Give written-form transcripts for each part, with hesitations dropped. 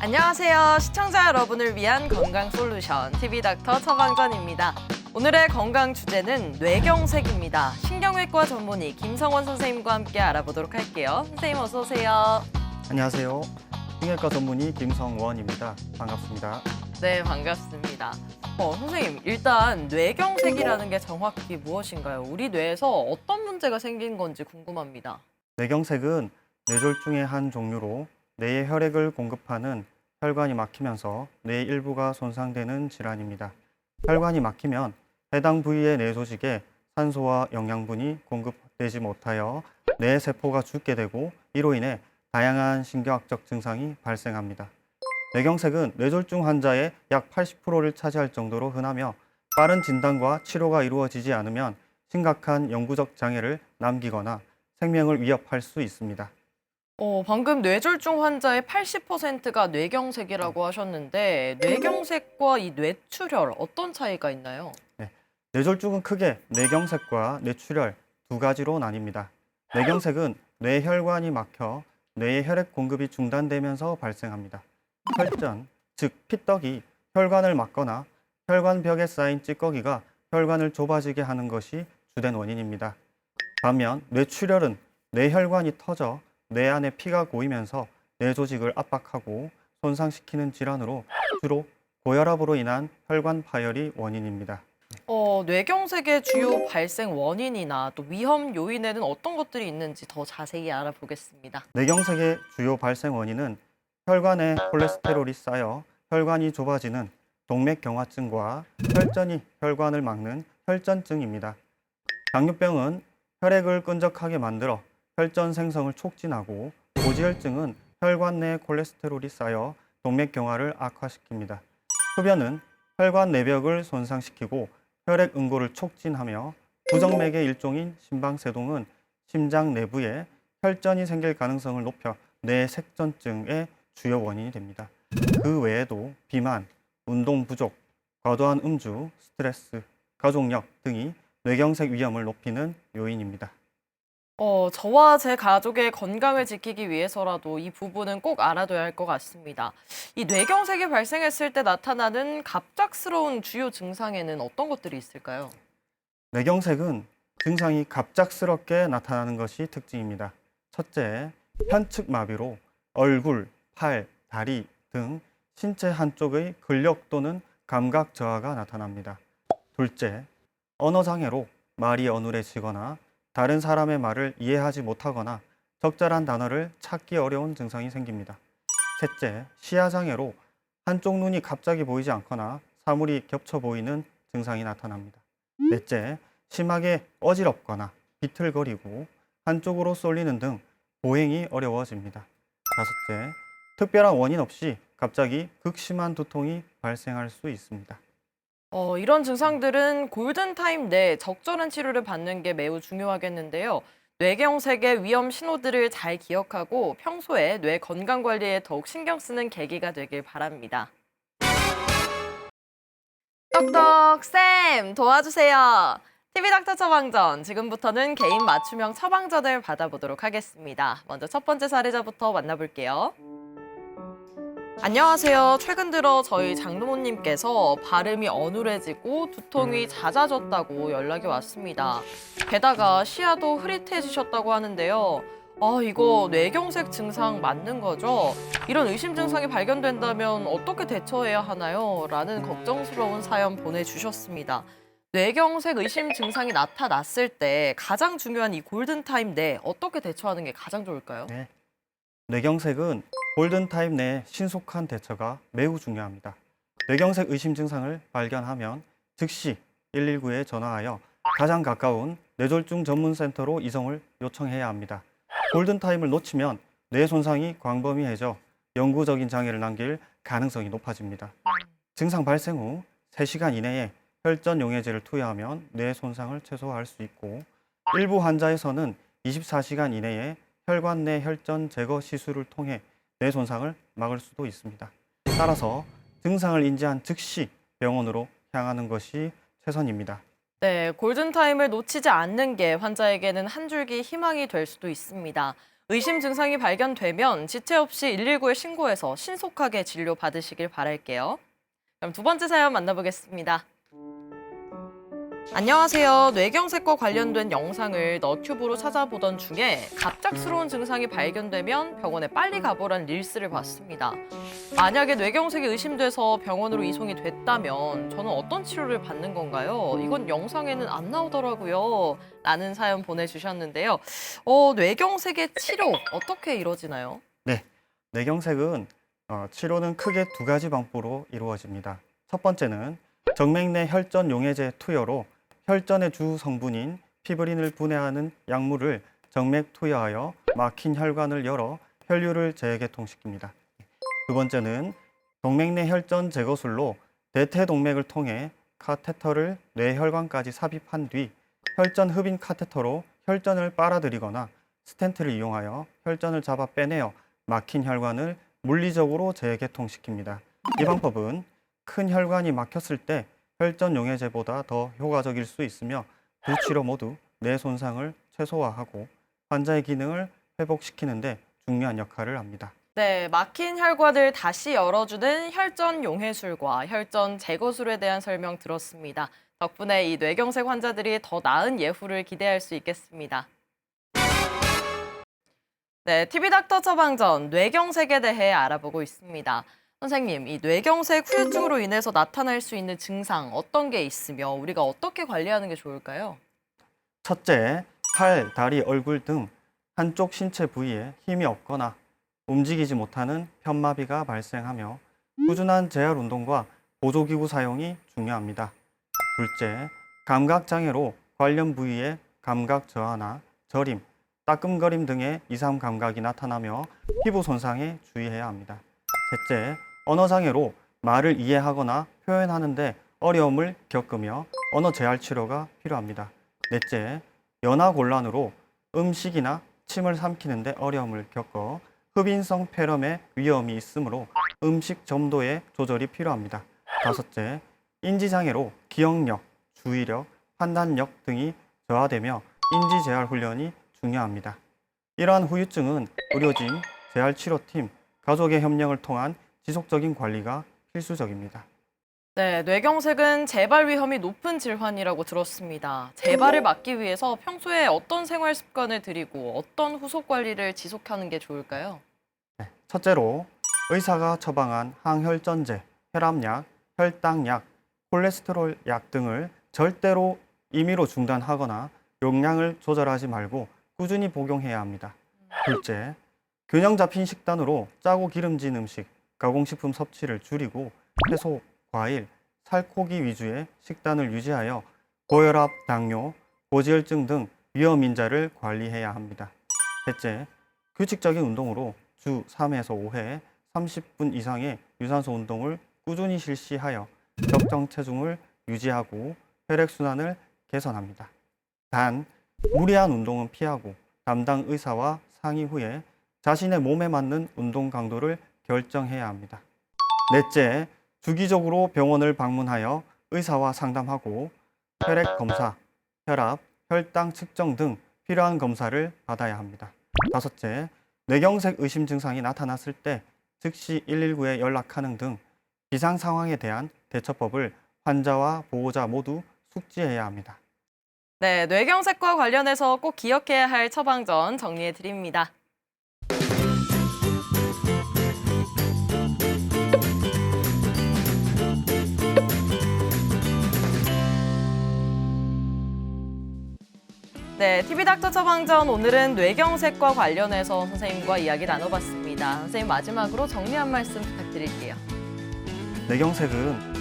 안녕하세요. 시청자 여러분을 위한 건강 솔루션 TV 닥터 처방전입니다. 오늘의 건강 주제는 뇌경색입니다. 신경외과 전문의 김성원 선생님과 함께 알아보도록 할게요. 선생님 어서 오세요. 안녕하세요. 신경외과 전문의 김성원입니다. 반갑습니다. 네, 반갑습니다. 선생님, 일단 뇌경색이라는 게 정확히 무엇인가요? 우리 뇌에서 어떤 문제가 생긴 건지 궁금합니다. 뇌경색은 뇌졸중의 한 종류로 뇌에 혈액을 공급하는 혈관이 막히면서 뇌 일부가 손상되는 질환입니다. 혈관이 막히면 해당 부위의 뇌 조직에 산소와 영양분이 공급되지 못하여 뇌 세포가 죽게 되고 이로 인해 다양한 신경학적 증상이 발생합니다. 뇌경색은 뇌졸중 환자의 약 80%를 차지할 정도로 흔하며 빠른 진단과 치료가 이루어지지 않으면 심각한 영구적 장애를 남기거나 생명을 위협할 수 있습니다. 방금 뇌졸중 환자의 80%가 뇌경색이라고 하셨는데 뇌경색과 이 뇌출혈 어떤 차이가 있나요? 뇌졸중은 크게 뇌경색과 뇌출혈 두 가지로 나뉩니다. 뇌경색은 뇌혈관이 막혀 뇌의 혈액 공급이 중단되면서 발생합니다. 혈전, 즉 피떡이 혈관을 막거나 혈관벽에 쌓인 찌꺼기가 혈관을 좁아지게 하는 것이 주된 원인입니다. 반면 뇌출혈은 뇌혈관이 터져 뇌 안에 피가 고이면서 뇌 조직을 압박하고 손상시키는 질환으로 주로 고혈압으로 인한 혈관 파열이 원인입니다. 뇌경색의 주요 발생 원인이나 또 위험 요인에는 어떤 것들이 있는지 더 자세히 알아보겠습니다. 뇌경색의 주요 발생 원인은 혈관에 콜레스테롤이 쌓여 혈관이 좁아지는 동맥경화증과 혈전이 혈관을 막는 혈전증입니다. 당뇨병은 혈액을 끈적하게 만들어 혈전 생성을 촉진하고 고지혈증은 혈관 내 콜레스테롤이 쌓여 동맥경화를 악화시킵니다. 흡연은 혈관 내벽을 손상시키고 혈액 응고를 촉진하며 부정맥의 일종인 심방세동은 심장 내부에 혈전이 생길 가능성을 높여 뇌색전증의 주요 원인이 됩니다. 그 외에도 비만, 운동 부족, 과도한 음주, 스트레스, 가족력 등이 뇌경색 위험을 높이는 요인입니다. 저와 제 가족의 건강을 지키기 위해서라도 이 부분은 꼭 알아둬야 할 것 같습니다. 이 뇌경색이 발생했을 때 나타나는 갑작스러운 주요 증상에는 어떤 것들이 있을까요? 뇌경색은 증상이 갑작스럽게 나타나는 것이 특징입니다. 첫째, 편측 마비로 얼굴, 팔, 다리 등 신체 한쪽의 근력 또는 감각 저하가 나타납니다. 둘째, 언어 장애로 말이 어눌해지거나 다른 사람의 말을 이해하지 못하거나 적절한 단어를 찾기 어려운 증상이 생깁니다. 셋째, 시야 장애로 한쪽 눈이 갑자기 보이지 않거나 사물이 겹쳐 보이는 증상이 나타납니다. 넷째, 심하게 어지럽거나 비틀거리고 한쪽으로 쏠리는 등 보행이 어려워집니다. 다섯째, 특별한 원인 없이 갑자기 극심한 두통이 발생할 수 있습니다. 이런 증상들은 골든타임 내 적절한 치료를 받는 게 매우 중요하겠는데요. 뇌경색의 위험 신호들을 잘 기억하고 평소에 뇌 건강 관리에 더욱 신경 쓰는 계기가 되길 바랍니다. 똑똑쌤 도와주세요. TV 닥터 처방전, 지금부터는 개인 맞춤형 처방전을 받아보도록 하겠습니다. 먼저 첫 번째 사례자부터 만나볼게요. 안녕하세요. 최근 들어 저희 장로모님께서 발음이 어눌해지고 두통이 잦아졌다고 연락이 왔습니다. 게다가 시야도 흐릿해지셨다고 하는데요. 이거 뇌경색 증상 맞는 거죠? 이런 의심 증상이 발견된다면 어떻게 대처해야 하나요? 라는 걱정스러운 사연 보내주셨습니다. 뇌경색 의심 증상이 나타났을 때 가장 중요한 이 골든타임 내 어떻게 대처하는 게 가장 좋을까요? 뇌경색은 골든타임 내 신속한 대처가 매우 중요합니다. 뇌경색 의심 증상을 발견하면 즉시 119에 전화하여 가장 가까운 뇌졸중 전문센터로 이송을 요청해야 합니다. 골든타임을 놓치면 뇌 손상이 광범위해져 영구적인 장애를 남길 가능성이 높아집니다. 증상 발생 후 3시간 이내에 혈전 용해제를 투여하면 뇌 손상을 최소화할 수 있고 일부 환자에서는 24시간 이내에 혈관 내 혈전 제거 시술을 통해 뇌 손상을 막을 수도 있습니다. 따라서 증상을 인지한 즉시 병원으로 향하는 것이 최선입니다. 네, 골든타임을 놓치지 않는 게 환자에게는 한 줄기 희망이 될 수도 있습니다. 의심 증상이 발견되면 지체 없이 119에 신고해서 신속하게 진료 받으시길 바랄게요. 그럼 두 번째 사연 만나보겠습니다. 안녕하세요. 뇌경색과 관련된 영상을 너튜브로 찾아보던 중에 갑작스러운 증상이 발견되면 병원에 빨리 가보란 릴스를 봤습니다. 만약에 뇌경색이 의심돼서 병원으로 이송이 됐다면 저는 어떤 치료를 받는 건가요? 이건 영상에는 안 나오더라고요. 라는 사연 보내주셨는데요. 뇌경색의 치료 어떻게 이루어지나요? 네, 뇌경색은 치료는 크게 두 가지 방법으로 이루어집니다. 첫 번째는 정맥 내 혈전 용해제 투여로 혈전의 주 성분인 피브린을 분해하는 약물을 정맥 투여하여 막힌 혈관을 열어 혈류를 재개통시킵니다. 두 번째는 동맥 내 혈전 제거술로 대퇴동맥을 통해 카테터를 뇌혈관까지 삽입한 뒤 혈전 흡인 카테터로 혈전을 빨아들이거나 스텐트를 이용하여 혈전을 잡아 빼내어 막힌 혈관을 물리적으로 재개통시킵니다. 이 방법은 큰 혈관이 막혔을 때 혈전 용해제보다 더 효과적일 수 있으며 두 치료 모두 뇌 손상을 최소화하고 환자의 기능을 회복시키는 데 중요한 역할을 합니다. 네, 막힌 혈관을 다시 열어주는 혈전 용해술과 혈전 제거술에 대한 설명 들었습니다. 덕분에 이 뇌경색 환자들이 더 나은 예후를 기대할 수 있겠습니다. 네, TV닥터 처방전 뇌경색에 대해 알아보고 있습니다. 선생님, 이 뇌경색 후유증으로 인해서 나타날 수 있는 증상 어떤 게 있으며 우리가 어떻게 관리하는 게 좋을까요? 첫째, 팔, 다리, 얼굴 등 한쪽 신체 부위에 힘이 없거나 움직이지 못하는 편마비가 발생하며 꾸준한 재활 운동과 보조기구 사용이 중요합니다. 둘째, 감각장애로 관련 부위에 감각 저하나 저림, 따끔거림 등의 이상 감각이 나타나며 피부 손상에 주의해야 합니다. 셋째, 언어장애로 말을 이해하거나 표현하는데 어려움을 겪으며 언어 재활 치료가 필요합니다. 넷째, 연화곤란으로 음식이나 침을 삼키는데 어려움을 겪어 흡인성 폐렴의 위험이 있으므로 음식 점도의 조절이 필요합니다. 다섯째, 인지장애로 기억력, 주의력, 판단력 등이 저하되며 인지재활 훈련이 중요합니다. 이러한 후유증은 의료진, 재활치료팀, 가족의 협력을 통한 지속적인 관리가 필수적입니다. 네, 뇌경색은 재발 위험이 높은 질환이라고 들었습니다. 재발을 막기 위해서 평소에 어떤 생활 습관을 들이고 어떤 후속 관리를 지속하는 게 좋을까요? 첫째로 의사가 처방한 항혈전제, 혈압약, 혈당약, 콜레스테롤 약 등을 절대로 임의로 중단하거나 용량을 조절하지 말고 꾸준히 복용해야 합니다. 둘째, 균형 잡힌 식단으로 짜고 기름진 음식, 가공식품 섭취를 줄이고 채소, 과일, 살코기 위주의 식단을 유지하여 고혈압, 당뇨, 고지혈증 등 위험 인자를 관리해야 합니다. 셋째, 규칙적인 운동으로 주 3에서 5회 30분 이상의 유산소 운동을 꾸준히 실시하여 적정 체중을 유지하고 혈액순환을 개선합니다. 단, 무리한 운동은 피하고 담당 의사와 상의 후에 자신의 몸에 맞는 운동 강도를 결정해야 합니다. 넷째, 주기적으로 병원을 방문하여 의사와 상담하고 혈액 검사, 혈압, 혈당 측정 등 필요한 검사를 받아야 합니다. 다섯째, 뇌경색 의심 증상이 나타났을 때 즉시 119에 연락하는 등 비상 상황에 대한 대처법을 환자와 보호자 모두 숙지해야 합니다. 네, 뇌경색과 관련해서 꼭 기억해야 할 처방전 정리해 드립니다. 네, TV닥터 처방전 오늘은 뇌경색과 관련해서 선생님과 이야기 나눠봤습니다. 선생님 마지막으로 정리 한 말씀 부탁드릴게요. 뇌경색은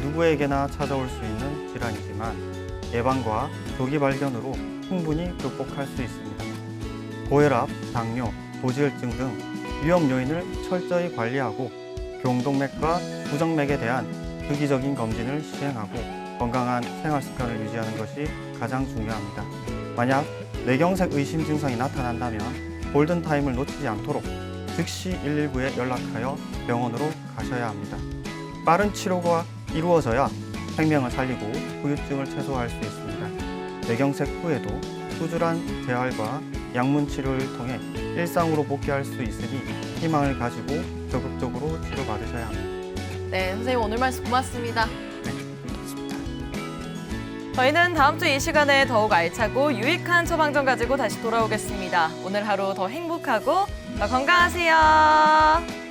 누구에게나 찾아올 수 있는 질환이지만 예방과 조기 발견으로 충분히 극복할 수 있습니다. 고혈압, 당뇨, 고지혈증 등 위험 요인을 철저히 관리하고 경동맥과 부정맥에 대한 주기적인 검진을 시행하고 건강한 생활 습관을 유지하는 것이 가장 중요합니다. 만약 뇌경색 의심 증상이 나타난다면 골든타임을 놓치지 않도록 즉시 119에 연락하여 병원으로 가셔야 합니다. 빠른 치료가 이루어져야 생명을 살리고 후유증을 최소화할 수 있습니다. 뇌경색 후에도 꾸준한 재활과 약문 치료를 통해 일상으로 복귀할 수 있으니 희망을 가지고 적극적으로 치료받으셔야 합니다. 네, 선생님 오늘 말씀 고맙습니다. 저희는 다음 주 이 시간에 더욱 알차고 유익한 처방전 가지고 다시 돌아오겠습니다. 오늘 하루 더 행복하고 더 건강하세요.